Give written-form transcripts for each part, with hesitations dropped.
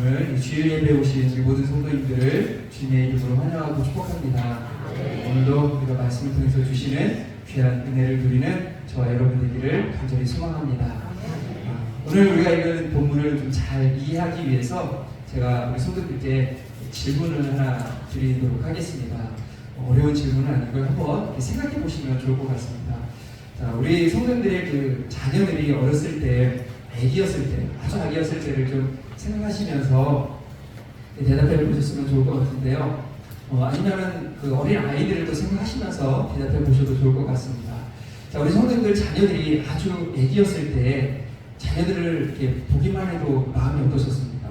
오늘 주일 예배 오신 모든 성도님들을 주님의 이름으로 환영하고 축복합니다. 오늘도 우리가 말씀을 통해서 주시는 귀한 은혜를 누리는 저와 여러분 되기를 간절히 소망합니다. 오늘 우리가 읽은 본문을 좀 잘 이해하기 위해서 제가 우리 성도들께 질문을 하나 드리도록 하겠습니다. 어려운 질문은 아니고요. 한번 생각해 보시면 좋을 것 같습니다. 자, 우리 성도들의 그 자녀들이 어렸을 때, 아기였을 때, 아주 아기였을 때를 좀 생각하시면서 대답해 보셨으면 좋을 것 같은데요. 아니면은 그 어린 아이들을 또 생각하시면서 대답해 보셔도 좋을 것 같습니다. 자, 우리 성도들 자녀들이 아주 아기였을 때 자녀들을 이렇게 보기만 해도 마음이 어떠셨습니까?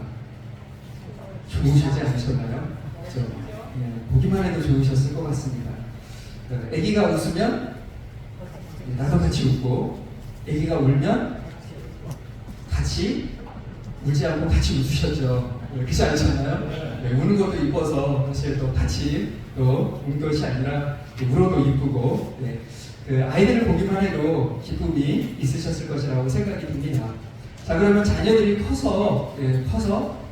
좋으시지 않으셨나요? 그렇죠? 보기만 해도 좋으셨을 것 같습니다. 아기가 웃으면 나도 같이 웃고, 아기가 울면 같이 울지 않고 같이 웃으셨죠. 그렇지 않으셨나요? 네, 우는 것도 이뻐서 사실 또 같이 또 우는 것이 아니라 울어도 이쁘고, 네, 그 아이들을 보기만 해도 기쁨이 있으셨을 것이라고 생각이 듭니다. 자, 그러면 자녀들이 커서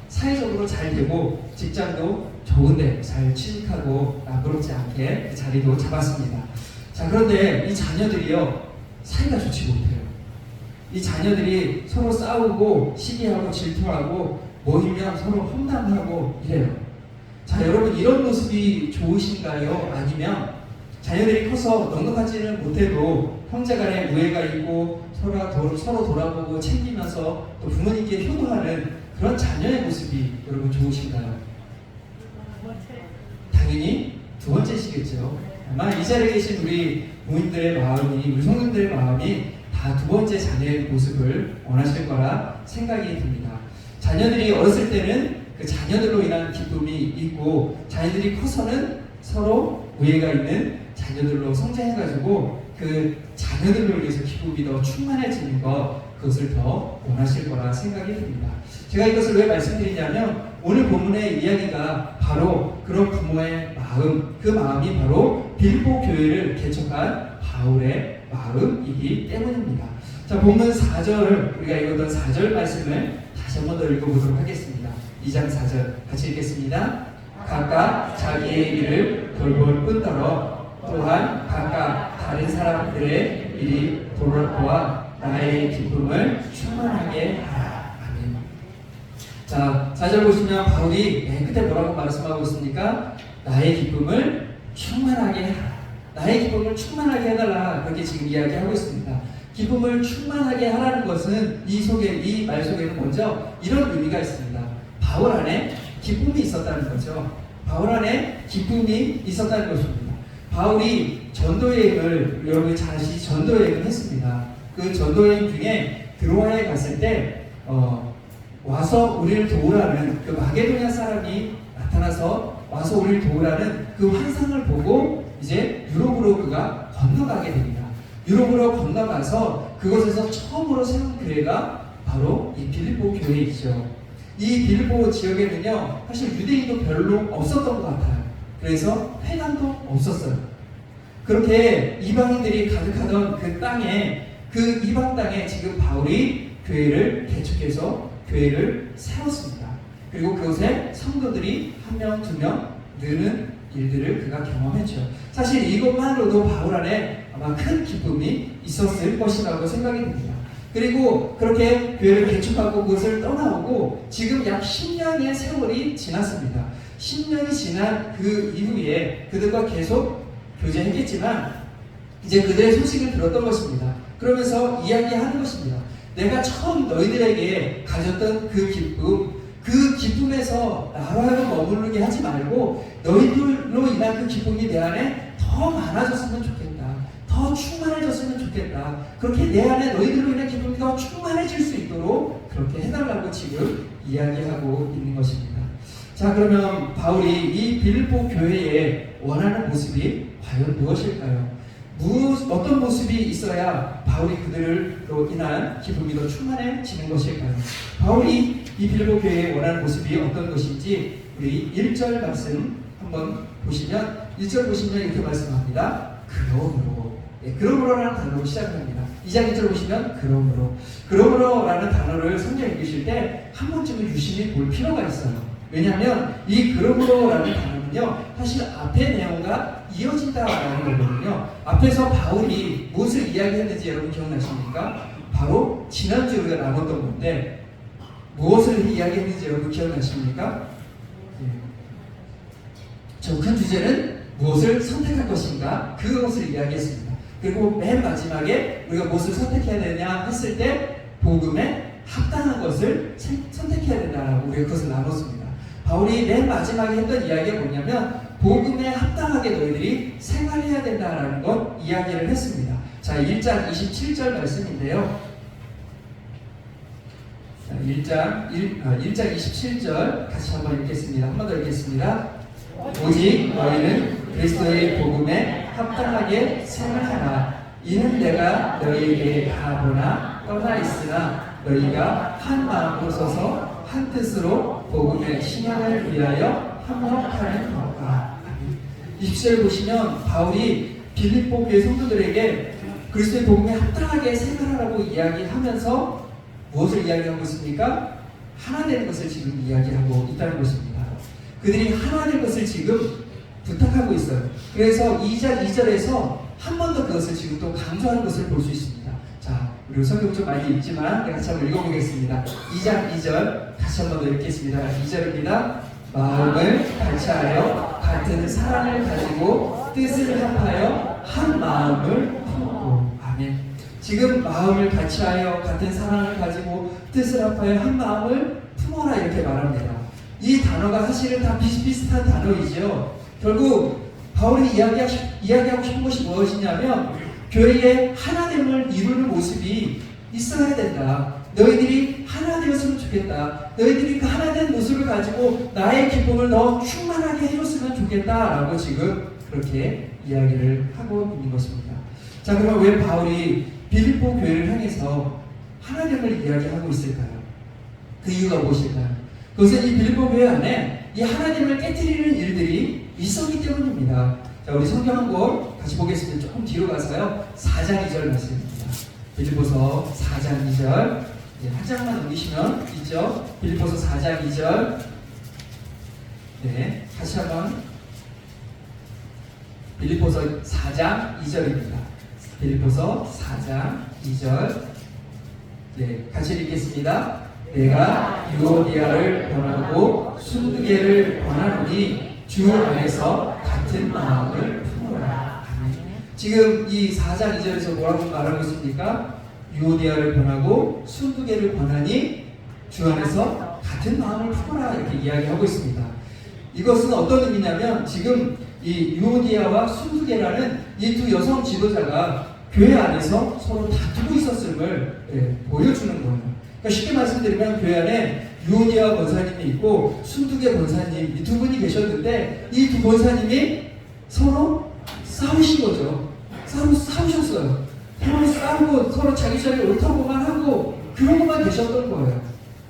사회적으로 잘 되고 직장도 좋은데 잘 취직하고 부럽지 않게 자리도 잡았습니다. 자, 그런데 이 자녀들이요, 사이가 좋지 못해요. 이 자녀들이 서로 싸우고 시기하고 질투하고 모이면 서로 험담하고 이래요. 자, 여러분, 이런 모습이 좋으신가요? 아니면 자녀들이 커서 넉넉하지는 못해도 형제간에 우애가 있고 서로 돌아보고 챙기면서 또 부모님께 효도하는 그런 자녀의 모습이 여러분 좋으신가요? 당연히 두 번째시겠죠. 아마 이 자리에 계신 우리 부모님들의 마음이, 우리 성도님들의 마음이 다 두 번째 자녀의 모습을 원하실 거라 생각이 듭니다. 자녀들이 어렸을 때는 그 자녀들로 인한 기쁨이 있고, 자녀들이 커서는 서로 우애가 있는 자녀들로 성장해가지고 그 자녀들로 인해서 기쁨이 더 충만해지는 것, 그것을 더 원하실 거라 생각이 듭니다. 제가 이것을 왜 말씀드리냐면, 오늘 본문의 이야기가 바로 그런 부모의 마음, 그 마음이 바로 빌립보 교회를 개척한 바울의 마음이기 때문입니다. 자, 본문 4절, 우리가 읽었던 4절 말씀을 다시 한번 더 읽어보도록 하겠습니다. 2장 4절 같이 읽겠습니다. 각각 자기의 일을 돌볼 뿐더러 또한 각각 다른 사람들의 일이 돌보아 나의 기쁨을 충만하게 하라. 아멘. 자, 4절 보시면 바울이 끝에 뭐라고 말씀하고 있습니까? 나의 기쁨을 충만하게 하라. 나의 기쁨을 충만하게 해달라. 그렇게 지금 이야기하고 있습니다. 기쁨을 충만하게 하라는 것은 이 말 속에는 먼저 이런 의미가 있습니다. 바울 안에 기쁨이 있었다는 거죠. 바울 안에 기쁨이 있었다는 것입니다. 바울이 전도여행을, 여러분이 잘 아시지, 전도여행을 했습니다. 그 전도여행 중에 드로아에 갔을 때 와서 우리를 도우라는 그 마게도냐 사람이 나타나서 와서 우리를 도우라는 그 환상을 보고 이제 유럽으로 그가 건너가게 됩니다. 유럽으로 건너가서 그곳에서 처음으로 세운 교회가 바로 이 빌립보 교회이죠. 이 빌립보 지역에는요, 사실 유대인도 별로 없었던 것 같아요. 그래서 회당도 없었어요. 그렇게 이방인들이 가득하던 그 땅에, 그 이방 땅에 지금 바울이 교회를 개척해서 교회를 세웠습니다. 그리고 그곳에 성도들이 한 명, 두 명 느는 일들을 그가 경험했죠. 사실 이것만으로도 바울 안에 아마 큰 기쁨이 있었을 것이라고 생각이 듭니다. 그리고 그렇게 교회를 개척하고 그것을 떠나오고 지금 약 10년의 세월이 지났습니다. 10년이 지난 그 이후에 그들과 계속 교제했겠지만 이제 그들의 소식을 들었던 것입니다. 그러면서 이야기하는 것입니다. 내가 처음 너희들에게 가졌던 그 기쁨, 그 기쁨에서 나로 하여금 머무르게 하지 말고 너희들로 인한 그 기쁨이 내 안에 더 많아졌으면 좋겠다. 더 충만해졌으면 좋겠다. 그렇게 내 안에 너희들로 인한 기쁨이 더 충만해질 수 있도록 그렇게 해달라고 지금 이야기하고 있는 것입니다. 자, 그러면 바울이 이 빌립보 교회에 원하는 모습이 과연 무엇일까요? 어떤 모습이 있어야 바울이 그들로 인한 기쁨이 더 충만해지는 것일까요? 바울이 이 빌립보 교회에 원하는 모습이 어떤 것인지 우리 1절 말씀 한번 보시면, 1절 보시면 이렇게 말씀합니다. 그러므로라는 단어로 시작합니다. 2장 1절 보시면 그러므로라는 단어를 성경 읽으실 때 한 번쯤은 유심히 볼 필요가 있어요. 왜냐하면 이 그러므로라는 단어는요, 사실 앞의 내용과 이어진다라는 거거든요. 앞에서 바울이 무엇을 이야기했는지 여러분 기억나십니까? 바로 지난주 우리가 나눴던 건데 무엇을 이야기했는지 여러분 기억나십니까? 저 큰 주제는 무엇을 선택할 것인가? 그것을 이야기했습니다. 그리고 맨 마지막에 우리가 무엇을 선택해야 되냐 했을 때 복음에 합당한 것을 선택해야 된다라고 우리가 그것을 나눴습니다. 바울이 맨 마지막에 했던 이야기가 뭐냐면 복음에 합당하게 너희들이 생활해야 된다라는 것 이야기를 했습니다. 자, 1장 27절 말씀인데요. 1장 27절 같이 한번 읽겠습니다. 한 번 더 읽겠습니다. 오직 너희는 그리스도의 복음에 합당하게 생활하라. 이는 내가 너희에게 가보나 떠나 있으나 너희가 한 마음으로 서서 한 뜻으로 복음의 신앙을 위하여 협력하는 것과. 20절 보시면 바울이 빌립보 교회 성도들에게 그리스도의 복음에 합당하게 생활하라고 이야기하면서 무엇을 이야기하고 있습니까? 하나 되는 것을 지금 이야기하고 있다는 것입니다. 그들이 하나 될 것을 지금 부탁하고 있어요. 그래서 2장 2절에서 한 번 더 그것을 지금 또 강조하는 것을 볼 수 있습니다. 자, 우리 성경 좀 많이 읽지만 같이 한번 읽어보겠습니다. 2장 2절 다시 한번 더 읽겠습니다. 2절입니다. 마음을 같이하여 같은 사랑을 가지고 뜻을 합하여 한 마음을 품고. 아멘. 지금 마음을 같이하여 같은 사랑을 가지고 뜻을 합하여 한 마음을 품어라 이렇게 말합니다. 이 단어가 사실은 다 비슷비슷한 단어이죠. 결국 바울이 이야기하고 싶은 것이 무엇이냐면 교회의 하나됨을 이루는 모습이 있어야 된다. 너희들이 하나 되었으면 좋겠다. 너희들이 그 하나된 모습을 가지고 나의 기쁨을 더 충만하게 해줬으면 좋겠다라고 지금 그렇게 이야기를 하고 있는 것입니다. 자, 그럼 왜 바울이 빌립보 교회를 향해서 하나됨을 이야기하고 있을까요? 그 이유가 무엇일까요? 그것은 이 빌립보 교회 안에 이 하나됨을 깨뜨리는 일들이 있었기 때문입니다. 자, 우리 성경 한 권 같이 보겠습니다. 조금 뒤로 가서요. 4장 2절 말씀입니다. 빌립보서 4장 2절. 한 장만 넘기시면 있죠. 빌립보서 4장 2절. 네, 다시 한번. 빌립보서 4장 2절입니다. 빌립보서 4장 2절. 네, 같이 읽겠습니다. 내가 유오디아를 권하고 순두개를 권하노니 주 안에서 같은 마음을 품어라. 지금 이 4장 2절에서 뭐라고 말하고 있습니까? 유오디아를 권하고 순두개를 권하니 주 안에서 같은 마음을 품어라 이렇게 이야기하고 있습니다. 이것은 어떤 의미냐면 지금 이 유오디아와 순두개라는 이 두 여성 지도자가 교회 안에서 서로 다투고 있었음을 보여주는 거예요. 그러니까 쉽게 말씀드리면 교회 안에 유오디아 권사님이 있고 순두개 권사님 이 두 분이 계셨는데 이 두 권사님이 서로 싸우신 거죠. 서로 싸우셨어요. 서로 싸우고 서로 자기 자리 옳다고만 하고 그러고만 계셨던 거예요.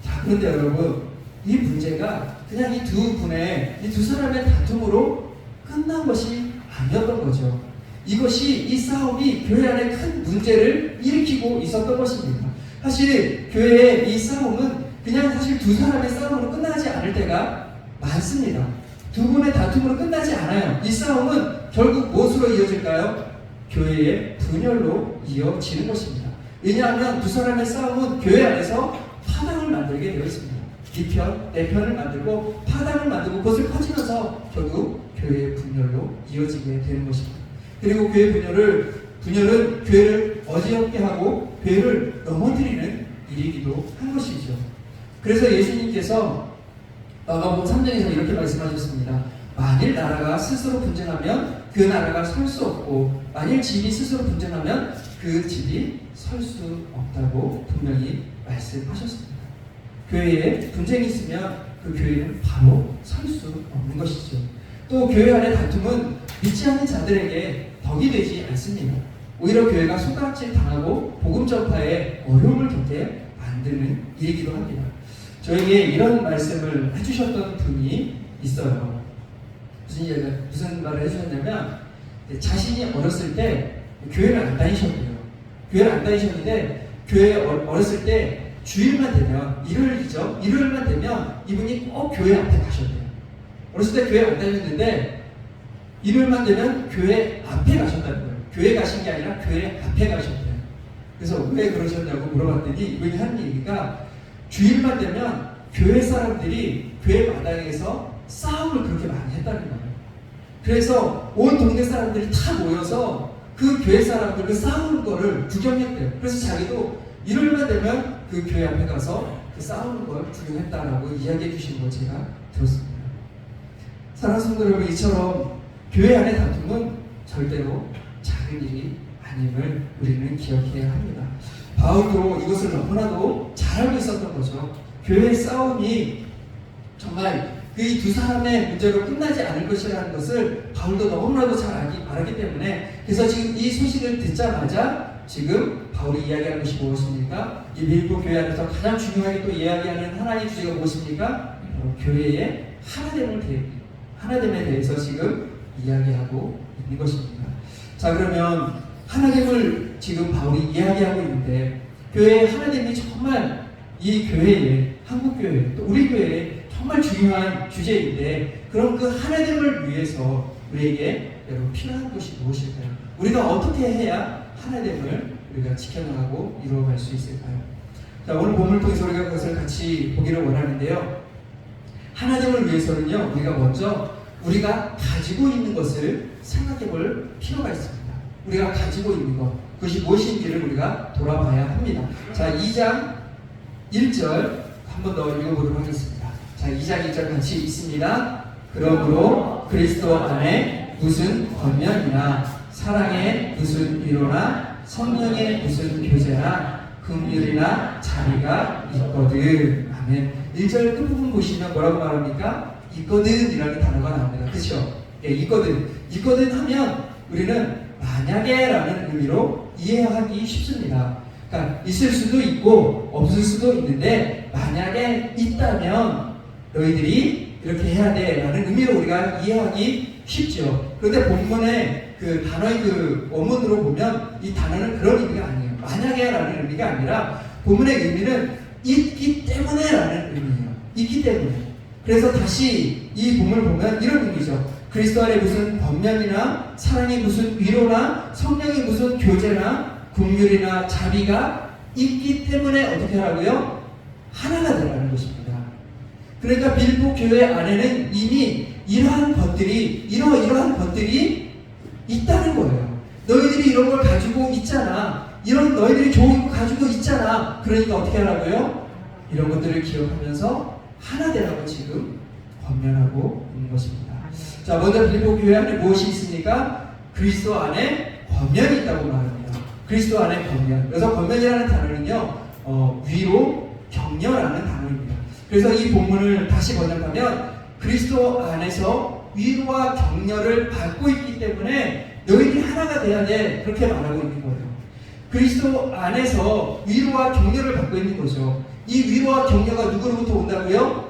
자, 그런데 여러분 이 문제가 그냥 이 두 사람의 다툼으로 끝난 것이 아니었던 거죠. 이것이 이 싸움이 교회 안에 큰 문제를 일으키고 있었던 것입니다. 사실 교회의 이 싸움은 그냥 사실 두 사람의 싸움으로 끝나지 않을 때가 많습니다. 두 분의 다툼으로 끝나지 않아요. 이 싸움은 결국 무엇으로 이어질까요? 교회의 분열로 이어지는 것입니다. 왜냐하면 두 사람의 싸움은 교회 안에서 파당을 만들게 되어 있습니다. 네 편, 내 편을 만들고 파당을 만들고 그것을 퍼지면서 결국 교회의 분열로 이어지게 되는 것입니다. 그리고 교회 분열은 교회를 어지럽게 하고 교회를 넘어뜨리는 일이기도 한 것이죠. 그래서 예수님께서 마가복음 3장에서 이렇게 말씀하셨습니다. 만일 나라가 스스로 분쟁하면 그 나라가 설 수 없고 만일 집이 스스로 분쟁하면 그 집이 설 수 없다고 분명히 말씀하셨습니다. 교회에 분쟁이 있으면 그 교회는 바로 설 수 없는 것이죠. 또 교회 안의 다툼은 믿지 않는 자들에게 덕이 되지 않습니다. 오히려 교회가 손가락질 당하고 복음 전파에 어려움을 겪게 만드는 일이기도 합니다. 저에게 이런 말씀을 해주셨던 분이 있어요. 무슨 말을 해주셨냐면 자신이 어렸을 때 교회를 안 다니셨대요. 교회를 안 다니셨는데 교회 어렸을 때 주일만 되면 일요일이죠. 일요일만 되면 이분이 꼭 교회 앞에 가셨대요. 어렸을 때 교회 안 다녔는데 일요일만 되면 교회 앞에 가셨다는 거예요. 교회 가신 게 아니라 교회 앞에 가셨대요. 그래서 왜 그러셨냐고 물어봤더니 이분이 하는 얘기가 주일만 되면 교회 사람들이 교회 마당에서 싸움을 그렇게 많이 했다는 거예요. 그래서 온 동네 사람들이 다 모여서 그 교회 사람들을 싸우는 거를 구경했대요. 그래서 자기도 일요일만 되면 그 교회 앞에 가서 그 싸우는 걸 구경했다라고 이야기해 주신 걸 제가 들었습니다. 사랑하는 성도 여러분, 이처럼 교회 안의 다툼은 절대로 작은 일이 아님을 우리는 기억해야 합니다. 바울도 이것을 너무나도 잘 알고 있었던 거죠. 교회의 싸움이 정말 그 이 두 사람의 문제로 끝나지 않을 것이라는 것을 바울도 너무나도 잘 알기 때문에, 그래서 지금 이 소식을 듣자마자 지금 바울이 이야기하는 것이 무엇입니까? 이 빌립보 교회 안에서 가장 중요하게 또 이야기하는 하나의 주제가 무엇입니까? 바로 교회의 하나됨에 대해서 지금 이야기하고 있는 것입니다. 자, 그러면 하나됨을 지금 바울이 이야기하고 있는데, 교회의 하나됨이 정말 이 교회의, 한국교회 또 우리 교회의 정말 중요한 주제인데, 그럼 그 하나됨을 위해서 우리에게 여러분 필요한 것이 무엇일까요? 우리가 어떻게 해야 하나됨을 우리가 지켜나가고 이루어갈 수 있을까요? 자, 오늘 본문을 통해서 우리가 그것을 같이 보기를 원하는데요. 하나됨을 위해서는요, 우리가 먼저 우리가 가지고 있는 것을 생각해 볼 필요가 있습니다. 우리가 가지고 있는 것, 그것이 무엇인지를 우리가 돌아봐야 합니다. 자, 2장 1절 한 번 더 읽어보도록 하겠습니다. 자, 2장 1절 같이 있습니다. 그러므로 그리스도 안에 무슨 권면이나 사랑의 무슨 위로나 성령의 무슨 교제나 긍휼이나 자비가 있거든. 아멘. 1절 끝부분 보시면 뭐라고 말합니까? 있거든 이라는 단어가 나옵니다. 그렇죠? 예, 있거든. 있거든 하면 우리는 만약에 라는 의미로 이해하기 쉽습니다. 그러니까 있을 수도 있고 없을 수도 있는데, 만약에 있다면 너희들이 이렇게 해야 돼 라는 의미로 우리가 이해하기 쉽죠. 그런데 본문의 그 단어의 그 원문으로 보면 이 단어는 그런 의미가 아니에요. 만약에 라는 의미가 아니라 본문의 의미는 있기 때문에 라는 의미예요. 있기 때문에. 그래서 다시 이 본문을 보면 이런 의미죠. 그리스도 안에 무슨 권면이나 사랑이 무슨 위로나 성령이 무슨 교제나 긍휼이나 자비가 있기 때문에 어떻게 하라고요? 하나가 되라는 것입니다. 그러니까 빌립보 교회 안에는 이미 이러한 것들이 있다는 거예요. 너희들이 이런 걸 가지고 있잖아. 이런 너희들이 좋은 거 가지고 있잖아. 그러니까 어떻게 하라고요? 이런 것들을 기억하면서 하나 되라고 지금 권면하고 있는 것입니다. 자, 먼저 빌립보 교회 안에 무엇이 있습니까? 그리스도 안에 권면이 있다고 말합니다. 그리스도 안에 권면. 그래서 권면이라는 단어는요, 위로, 격려라는 단어입니다. 그래서 이 본문을 다시 번역하면 그리스도 안에서 위로와 격려를 받고 있기 때문에 너희들이 하나가 돼야 돼. 그렇게 말하고 있는 거예요. 그리스도 안에서 위로와 격려를 받고 있는 거죠. 이 위로와 격려가 누구로부터 온다고요?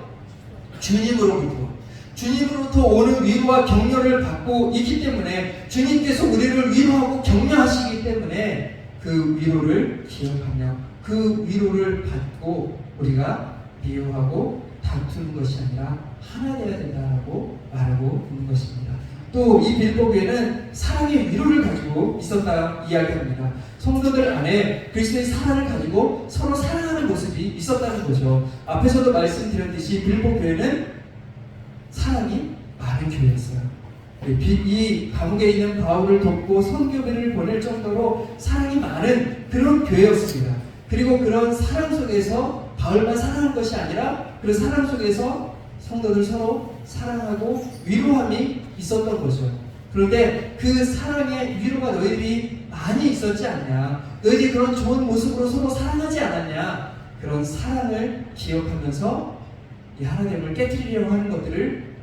주님으로부터 오는 위로와 격려를 받고 있기 때문에, 주님께서 우리를 위로하고 격려하시기 때문에 그 위로를 기억하며 그 위로를 받고 우리가 미워하고 다투는 것이 아니라 하나 되어야 된다고 말하고 있는 것입니다. 또 이 빌립보 교회는 사랑의 위로를 가지고 있었다 이야기합니다. 성도들 안에 그리스도의 사랑을 가지고 서로 사랑하는 모습이 있었다는 거죠. 앞에서도 말씀드렸듯이 빌립보 교회는 사랑이 많은 교회였어요. 이 감옥에 있는 바울을 돕고 선교비를 보낼 정도로 사랑이 많은 그런 교회였습니다. 그리고 그런 사랑 속에서 바울만 사랑한 것이 아니라 그 사랑 속에서 성도들 서로 사랑하고 위로함이 있었던 거죠. 그런데 그 사랑의 위로가 너희들이 많이 있었지 않냐, 너희들이 그런 좋은 모습으로 서로 사랑하지 않았냐, 그런 사랑을 기억하면서 이 하나됨을 깨뜨리려고 하는 것들을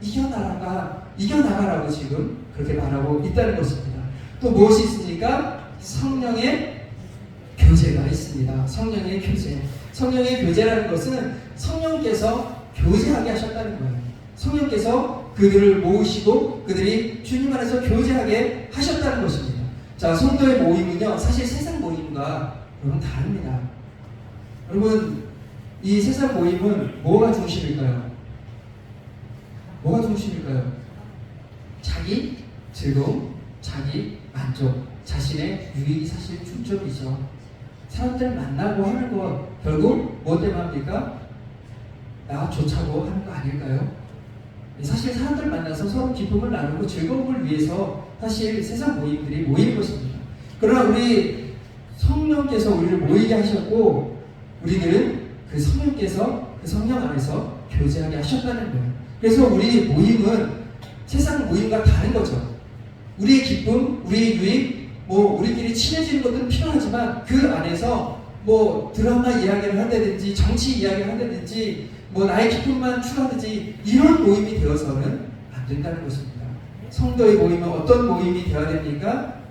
이겨나가라고 지금 그렇게 말하고 있다는 것입니다. 또 무엇이 있습니까? 성령의 교제가 있습니다. 성령의 교제. 성령의 교제라는 것은 성령께서 교제하게 하셨다는 거예요. 성령께서 그들을 모으시고 그들이 주님 안에서 교제하게 하셨다는 것입니다. 자, 성도의 모임은요, 사실 세상 모임과 기쁨과 여러분 다릅니다. 여러분, 이 세상 모임은 뭐가 중심일까요? 뭐가 중심일까요? 자기 즐거움, 자기 만족, 자신의 유익이 사실 중점이죠. 사람들 만나고 하는 것 결국 뭐 때문에 합니까? 나 좋자고 하는 거 아닐까요? 사실 사람들 만나서 서로 기쁨을 나누고 즐거움을 위해서 사실 세상 모임들이 모이는 것입니다. 그러나 우리 성령께서 우리를 모이게 하셨고 우리들은 그 성령께서 그 성령 안에서 교제하게 하셨다는 거예요. 그래서 우리 모임은 세상 모임과 다른 거죠. 우리의 기쁨, 우리의 유익, 우리끼리 친해지는 것들은 필요하지만 그 안에서 드라마 이야기를 한다든지 정치 이야기를 한다든지 나의 기쁨만 추가하든지 이런 모임이 되어서는 안 된다는 것입니다. 성도의 모임은 어떤 모임이 되어야 됩니까?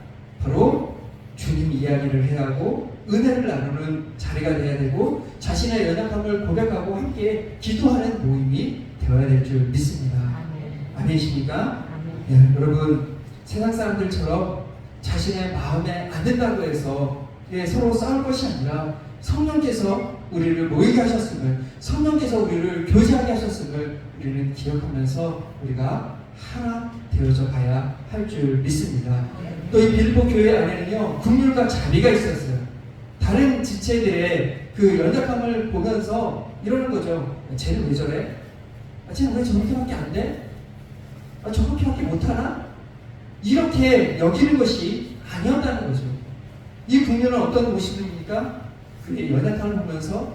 바로 주님 이야기를 해야 하고 은혜를 나누는 자리가 되어야 되고 자신의 연약함을 고백하고 함께 기도하는 모임이 되어야 될 줄 믿습니다. 아멘이십니까? 예, 여러분, 세상 사람들처럼 자신의 마음에 안 된다고 해서 서로 싸울 것이 아니라 성령께서 우리를 모이게 하셨음을, 성령께서 우리를 교제하게 하셨음을 우리는 기억하면서 우리가 하나 되어져 가야 할 줄 믿습니다. 또 이 빌립보 교회 안에는요, 긍휼과 자비가 있었어요. 다른 지체들의 그 연약함을 보면서 이러는 거죠. 쟤는 왜 저래? 쟤는 왜 저렇게밖에 안 돼? 저렇게밖에 못하나? 이렇게 여기는 것이 아니었다는 거죠. 이 긍휼은 어떤 모습입니까? 그의 연약함을 보면서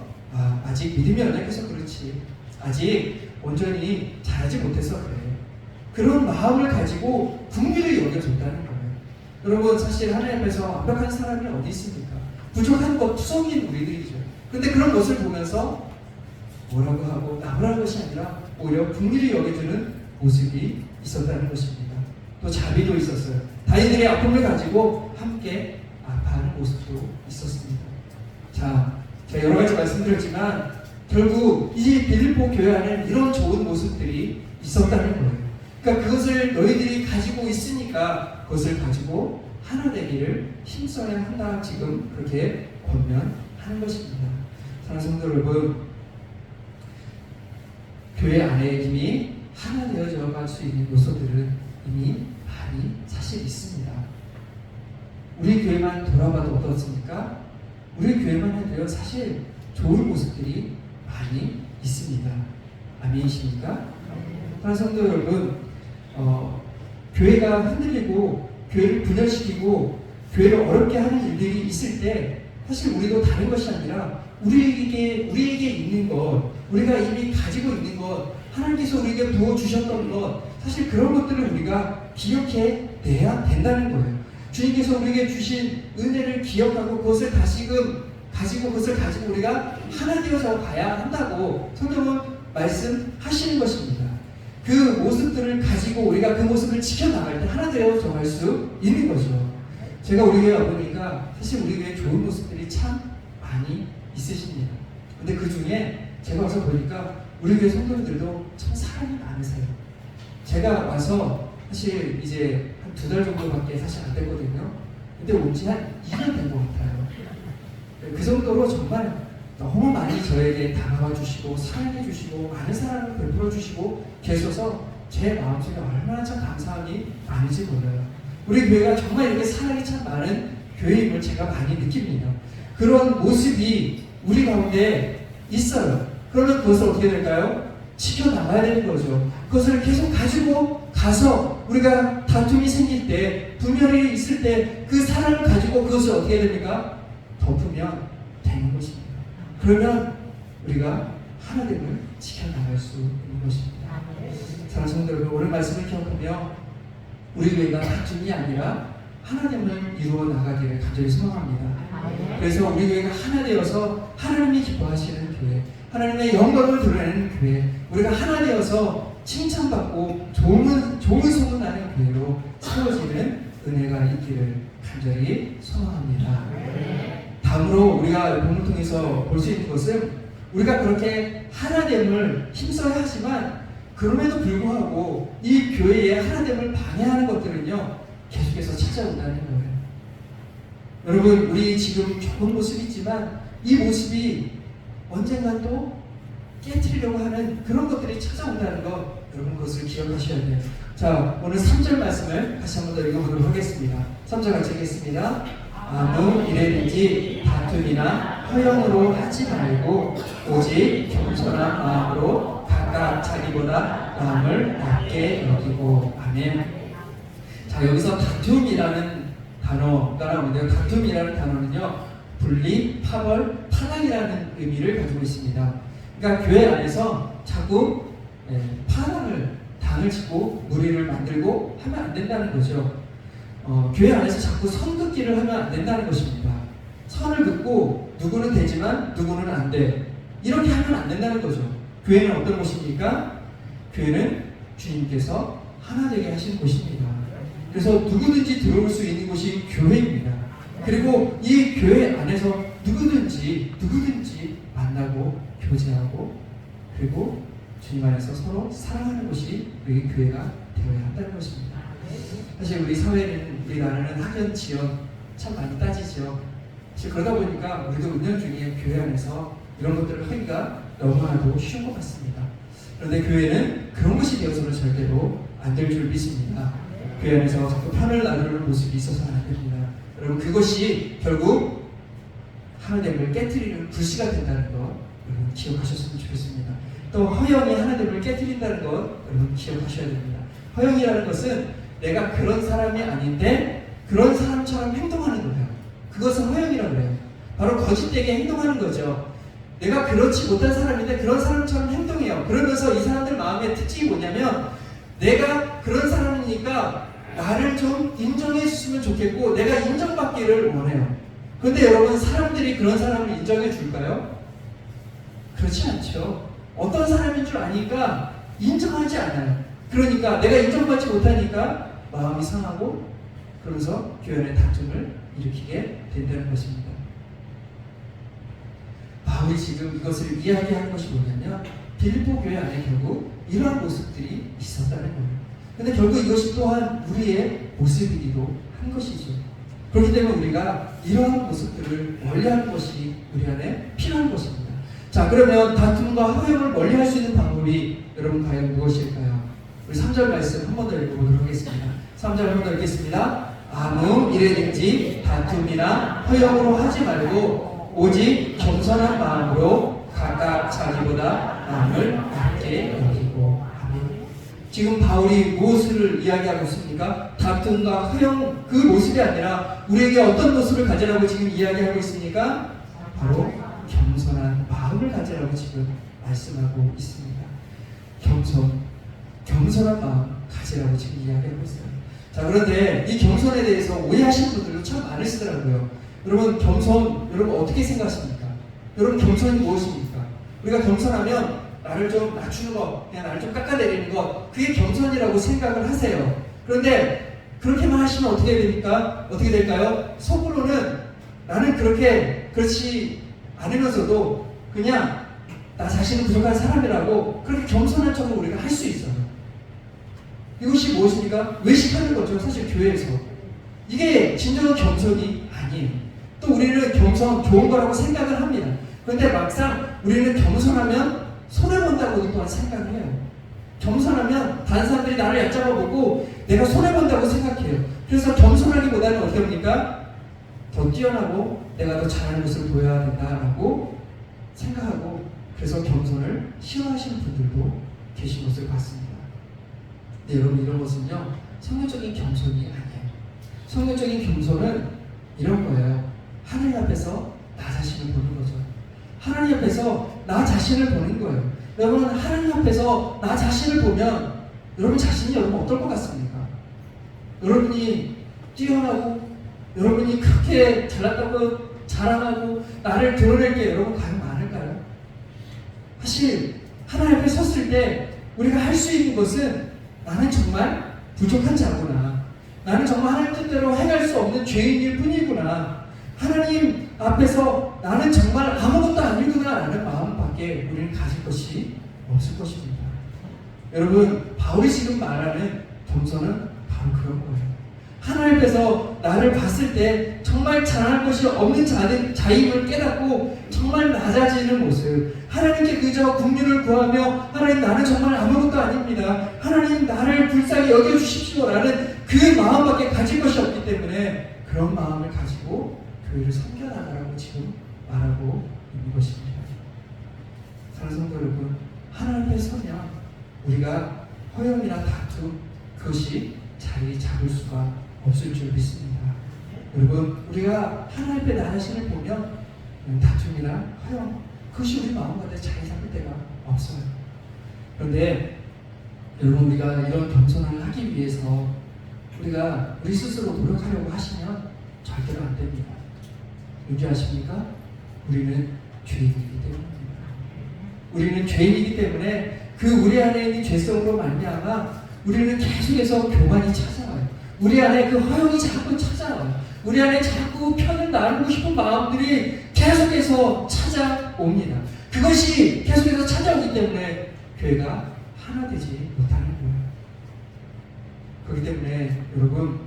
아직 믿음이 연약해서 그렇지, 아직 온전히 잘하지 못해서 그래, 그런 마음을 가지고 긍휼을 여겨줬다는 거예요. 여러분, 사실 하나님 앞에서 완벽한 사람이 어디 있습니까? 부족한 것 투성인 우리들이죠. 근데 그런 것을 보면서 뭐라고 하고 나무라는 것이 아니라 오히려 긍휼히 여겨주는 모습이 있었다는 것입니다. 또 자비도 있었어요. 다인들의 아픔을 가지고 함께 아파하는 모습도 있었습니다. 자, 제가 여러 가지 말씀드렸지만 결국 이 빌립보 교회 안에 이런 좋은 모습들이 있었다는 거예요. 그러니까 그것을 너희들이 가지고 있으니까 그것을 가지고 하나 되기를 힘써야 한다, 지금 그렇게 권면하는 것입니다. 사랑하는 성도 여러분, 교회 안에 이미 하나 되어져 갈 수 있는 요소들은 이미 많이 사실 있습니다. 우리 교회만 돌아봐도 어떻습니까? 우리 교회만 해도요, 사실 좋은 모습들이 많이 있습니다. 아멘이십니까? 사랑하는 성도 여러분, 교회가 흔들리고 교회를 분열시키고 교회를 어렵게 하는 일들이 있을 때 사실 우리도 다른 것이 아니라 우리에게 있는 것, 우리가 이미 가지고 있는 것, 하나님께서 우리에게 부어주셨던 것, 사실 그런 것들을 우리가 기억해내야 된다는 거예요. 주님께서 우리에게 주신 은혜를 기억하고 그것을 다시금 가지고 우리가 하나 되어서 가야 한다고 성경은 말씀하시는 것입니다. 그 모습들을 가지고 우리가 그 모습을 지켜나갈 때 하나 되어져 갈 수 있는 거죠. 제가 우리 교회 와보니까 사실 우리 교회 좋은 모습들이 참 많이 있으십니다. 근데 그 중에 제가 와서 보니까 우리 교회 성도들도 참 사랑이 많으세요. 제가 와서 사실 이제 한 2달 정도밖에 사실 안 됐거든요. 근데 온 지 한 2년 된 것 같아요. 그 정도로 정말 너무 많이 저에게 다가와 주시고 사랑해 주시고 많은 사랑을 베풀어 주시고 계셔서 제 마음속에 얼마나 참 감사함이 많은지 몰라요. 우리 교회가 정말 이렇게 사랑이 참 많은 교회임을 제가 많이 느낍니다. 그런 모습이 우리 가운데 있어요. 그러면 그것을 어떻게 될까요? 지켜나가야 되는 거죠. 그것을 계속 가지고 가서 우리가 다툼이 생길 때, 분열이 있을 때 그 사랑을 가지고 그것을 어떻게 됩니까? 덮으면 되는 것입니다. 그러면 우리가 하나됨을 지켜나갈 수 있는 것입니다. 사랑하는 성도 여러분, 오늘 말씀을 기억하며 우리 교회가 다툼이 아니라 하나됨을 이루어 나가기를 간절히 소망합니다. 그래서 우리 교회가 하나 되어서 하나님이 기뻐하시는 교회, 하나님의 영광을 드러내는 교회, 우리가 하나 되어서 칭찬받고 좋은 소문나는 교회로 세워지는 은혜가 있기를 간절히 소망합니다. 다음으로 우리가 본문을 통해서 볼 수 있는 것은 우리가 그렇게 하나됨을 힘써야 하지만 그럼에도 불구하고 이 교회의 하나됨을 방해하는 것들은요, 계속해서 찾아온다는 거예요. 여러분, 우리 지금 좋은 모습이지만 이 모습이 언젠간 또 깨트리려고 하는 그런 것들이 찾아온다는 것, 여러분 그것을 기억하셔야 돼요. 자, 오늘 3절 말씀을 다시 한번 더 읽어보도록 하겠습니다. 3절 같이 읽겠습니다. 아무 일에든지 다툼이나 허영으로 하지 말고 오직 겸손한 마음으로 각각 자기보다 남을 낮게 여기고. 아멘. 자, 여기서 다툼이라는 단어가 나오는데요. 다툼이라는 단어는요, 분리, 파벌, 타락이라는 의미를 가지고 있습니다. 그러니까 교회 안에서 자꾸 당을 치고 무리를 만들고 하면 안 된다는 거죠. 교회 안에서 자꾸 선 긋기를 하면 안 된다는 것입니다. 선을 긋고 누구는 되지만 누구는 안 돼. 이렇게 하면 안 된다는 거죠. 교회는 어떤 곳입니까? 교회는 주님께서 하나 되게 하신 곳입니다. 그래서 누구든지 들어올 수 있는 곳이 교회입니다. 그리고 이 교회 안에서 누구든지 만나고 교제하고 그리고 주님 안에서 서로 사랑하는 곳이 우리 교회가 되어야 한다는 것입니다. 사실 우리 사회는, 우리 나라는 학연, 지연 참 많이 따지죠. 사실 그러다 보니까 우리도 운영 중에 교회 안에서 이런 것들을 하기가 너무나도 쉬운 것 같습니다. 그런데 교회는 그런 곳이 되어서는 절대로 안 될 줄 믿습니다. 교회 안에서 자꾸 편을 나누는 모습이 있어서는 안 됩니다. 여러분, 그것이 결국 하나님을 깨트리는 불씨가 된다는 것, 여러분 기억하셨으면 좋겠습니다. 또 허영이 하나님을 깨트린다는 것, 여러분 기억하셔야 됩니다. 허영이라는 것은 내가 그런 사람이 아닌데 그런 사람처럼 행동하는 거예요. 그것은 허영이라고 해요. 바로 거짓되게 행동하는 거죠. 내가 그렇지 못한 사람인데 그런 사람처럼 행동해요. 그러면서 이 사람들 마음의 특징이 뭐냐면, 내가 그런 사람이니까 나를 좀 인정해 주시면 좋겠고 내가 인정받기를 원해요. 그런데 여러분, 사람들이 그런 사람을 인정해 줄까요? 그렇지 않죠. 어떤 사람인 줄 아니까 인정하지 않아요. 그러니까 내가 인정받지 못하니까 마음이 상하고 그러면서 교회 안에 다툼을 일으키게 된다는 것입니다. 바울이 지금 이것을 이야기하는 것이 뭐냐면, 빌립보 교회 안에 결국 이러한 모습들이 있었다는 거예요. 근데 결국 이것이 또한 우리의 모습이기도 한 것이죠. 그렇기 때문에 우리가 이러한 모습들을 멀리하는 것이 우리 안에 필요한 것입니다. 자, 그러면 다툼과 허영을 멀리할 수 있는 방법이 여러분 과연 무엇일까요? 우리 3절 말씀 한 번 더 읽어보도록 하겠습니다. 3절 한 번 더 읽겠습니다. 아무 일에든지 다툼이나 허영으로 하지 말고 오직 겸손한 마음으로 각각 자기보다 남을 낮게 여기고. 아멘. 지금 바울이 무엇을 이야기하고 있습니까? 다툼과 허영, 그 모습이 아니라 우리에게 어떤 모습을 가지라고 지금 이야기하고 있습니까? 바로 겸손한 마음을 가지라고 지금 말씀하고 있습니다. 겸손한 마음 가지라고 지금 이야기하고 있어요. 자, 그런데 이 겸손에 대해서 오해하시는 분들도 참 많으시더라고요. 여러분, 겸손, 여러분 어떻게 생각하십니까? 여러분, 겸손이 무엇입니까? 우리가 겸손하면 나를 좀 낮추는 것, 그냥 나를 좀 깎아내리는 것, 그게 겸손이라고 생각을 하세요. 그런데 그렇게만 하시면 어떻게 됩니까? 어떻게 될까요? 속으로는 나는 그렇지 않으면서도 그냥 나 자신은 부족한 사람이라고 그렇게 겸손한 척을 우리가 할 수 있어요. 이것이 무엇입니까? 외식하는 거죠. 사실 교회에서. 이게 진정한 겸손이 아니에요. 또 우리는 겸손 좋은 거라고 생각을 합니다. 그런데 막상 우리는 겸손하면 손해본다고 또한 생각을 해요. 겸손하면 다른 사람들이 나를 얕잡아보고 내가 손해본다고 생각해요. 그래서 겸손하기보다는 어떻게 합니까? 더 뛰어나고 내가 더 잘하는 것을 보여야 된다라고 생각하고, 그래서 겸손을 싫어하시는 분들도 계신 것을 봤습니다. 네, 여러분, 이런 것은요 성경적인 겸손이 아니에요. 성경적인 겸손은 이런 거예요. 하나님 앞에서 나 자신을 보는 거죠. 하나님 앞에서 나 자신을 보는 거예요. 여러분, 하나님 앞에서 나 자신을 보면 여러분 자신이 여러분 어떨 것 같습니까? 여러분이 뛰어나고 여러분이 그렇게 잘났다고 자랑하고 나를 드러낼 게 여러분 과연 많을까요? 사실 하나님 앞에 섰을 때 우리가 할 수 있는 것은, 나는 정말 부족한 자구나, 나는 정말 하나님 뜻대로 행할 수 없는 죄인일 뿐이구나, 하나님 앞에서 나는 정말 아무것도 아니구나 라는 마음밖에 우리는 가질 것이 없을 것입니다. 여러분, 바울이 지금 말하는 겸손은 바로 그런 거예요. 하나님 앞에서 나를 봤을 때 정말 자랑할 것이 없는 자임을 깨닫고 정말 낮아지는 모습, 하나님께 그저 긍휼을 구하며 하나님 나는 정말 아무것도 아닙니다, 하나님 나를 불쌍히 여겨주십시오라는 그 마음밖에 가질 것이 없기 때문에 그런 마음을 가지고 교회를 섬겨나가라고 지금 말하고 있는 것입니다. 사랑하는 성도 여러분, 하나님 앞에 서면 우리가 허영이나 다툼 그것이 자리 잡을 수가 없을 줄 믿습니다. 여러분, 우리가 하나님 앞에 나 자신을 보면 다툼이나 허영 그것이 우리 마음 가운데 자리 잡을 때가 없어요. 그런데 여러분, 우리가 이런 겸손을 하기 위해서 우리가 우리 스스로 노력하려고 하시면 절대로 안 됩니다. 왠지 아십니까? 우리는 죄인이기 때문입니다. 우리는 죄인이기 때문에 그 우리 안에 있는 죄성으로 말미암아 우리는 계속해서 교만이 찾아와요. 우리 안에 그 허영이 자꾸 찾아와요. 우리 안에 자꾸 편을 나누고 싶은 마음들이 계속해서 찾아옵니다. 그것이 계속해서 찾아오기 때문에 교회가 하나 되지 못하는 거예요. 그렇기 때문에 여러분,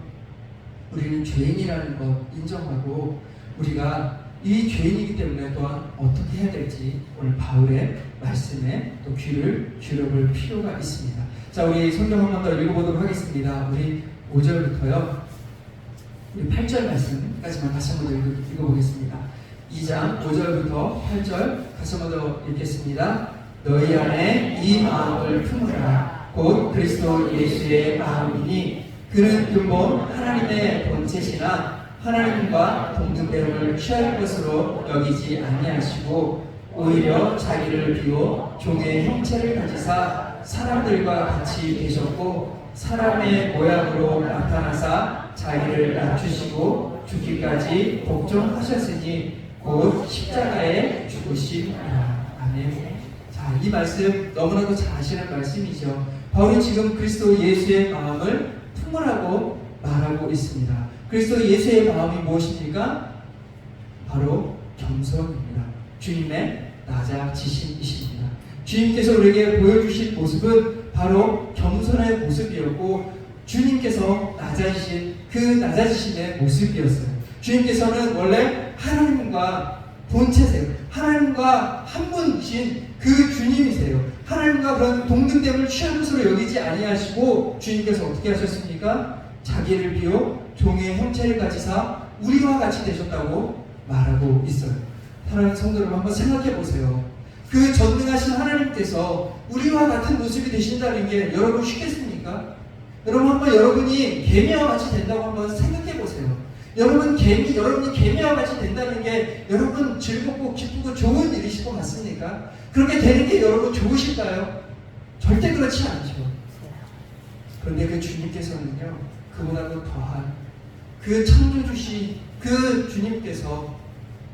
우리는 죄인이라는 것 인정하고 우리가 이 죄인이기 때문에 또한 어떻게 해야 될지 오늘 바울의 말씀에 또 귀를 기울여볼 필요가 있습니다. 자, 우리 성경 한 번 더 읽어보도록 하겠습니다. 우리 5절부터요 우리 8절 말씀까지만 다시 한 번 더 읽어보겠습니다. 2장 5절부터 8절 다시 한 번 더 읽겠습니다. 너희 안에 이 마음을 품으라. 곧 그리스도 예수의 마음이니 그는 근본 하나님의 본체시나 하나님과 동등됨을 취할 것으로 여기지 아니하시고 오히려 자기를 비워 종의 형체를 가지사 사람들과 같이 계셨고 사람의 모양으로 나타나사 자기를 낮추시고 죽기까지 복종하셨으니 곧 십자가에 죽으심이라. 아멘. 자, 이 말씀 너무나도 잘 아시는 말씀이죠. 바울은 지금 그리스도 예수의 마음을 품으라고 말하고 있습니다. 그리스도 예수의 마음이 무엇입니까? 바로 겸손입니다. 주님의 낮아지심이십니다. 주님께서 우리에게 보여주신 모습은 바로 겸손의 모습이었고 주님께서 낮아지신 그 낮아지심의 모습이었어요. 주님께서는 원래 하나님과 본체세요. 하나님과 한 분이신 그 주님이세요. 하나님과 그런 동등됨을 취한 것으로 여기지 아니하시고 주님께서 어떻게 하셨습니까? 자기를 비워 종의 형체를 가지사 우리와 같이 되셨다고 말하고 있어요. 사랑하는 성도 여러분, 한번 생각해 보세요. 그 전능하신 하나님께서 우리와 같은 모습이 되신다는 게 여러분 쉽겠습니까? 여러분, 한번 여러분이 개미와 같이 된다고 한번 생각해 보세요. 여러분이 개미와 같이 된다는 게 여러분 즐겁고 기쁘고 좋은 일이실 것 같습니까? 그렇게 되는 게 여러분 좋으실까요? 절대 그렇지 않죠. 그런데 그 주님께서는요, 그보다도 더한 그 창조주신 그 주님께서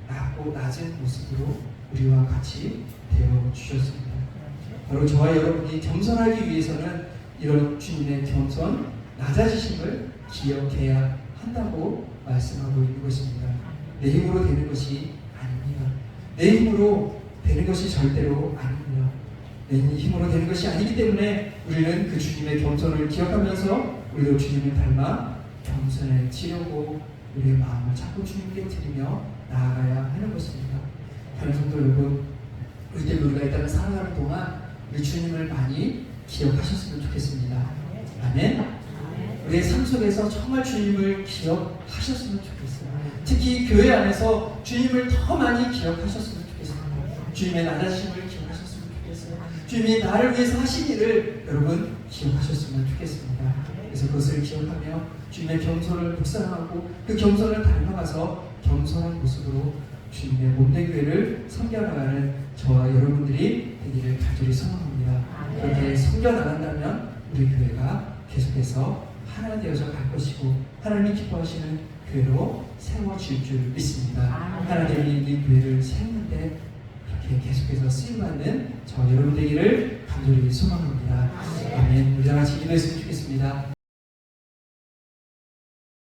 낮고 낮은 모습으로 우리와 같이 되어 주셨습니다. 바로 저와 여러분이 겸손하기 위해서는 이런 주님의 겸손, 낮아지심을 기억해야 한다고 말씀하고 있는 것입니다. 내 힘으로 되는 것이 아닙니다. 내 힘으로 되는 것이 절대로 아닙니다. 내 힘으로 되는 것이 아니기 때문에 우리는 그 주님의 겸손을 기억하면서 우리도 주님을 닮아 겸손해지려고 우리의 마음을 자꾸 주님께 드리며 나아가야 하는 것입니다. 다른 성도 여러분, 우리 때문에 우리가 이 땅을 살아가는 동안 우리 주님을 많이 기억하셨으면 좋겠습니다. 아멘. 우리의 삶 속에서 정말 주님을 기억하셨으면 좋겠어요. 특히 교회 안에서 주님을 더 많이 기억하셨으면 좋겠어요. 주님의 낮아심을 기억하셨으면 좋겠어요. 주님이 나를 위해서 하신 일을 여러분 기억하셨으면 좋겠습니다. 그래서 그것을 기억하며 주님의 겸손을 묵상하고 그 겸손을 닮아가서 겸손한 모습으로 주님의 몸된 교회를 섬겨나가는 저와 여러분들이 되기를 간절히 소망합니다. 그렇게 섬겨나간다면 우리 교회가 계속해서 하나 되어서 갈 것이고 하나님이 기뻐하시는 교회로 세워질 줄 믿습니다. 하나님이 있는 교회를 세우는데 그렇게 계속해서 쓰임받는 저 여러분 되기를 간절히 소망합니다. 아멘. 우리 다 같이 기도했으면 좋겠습니다.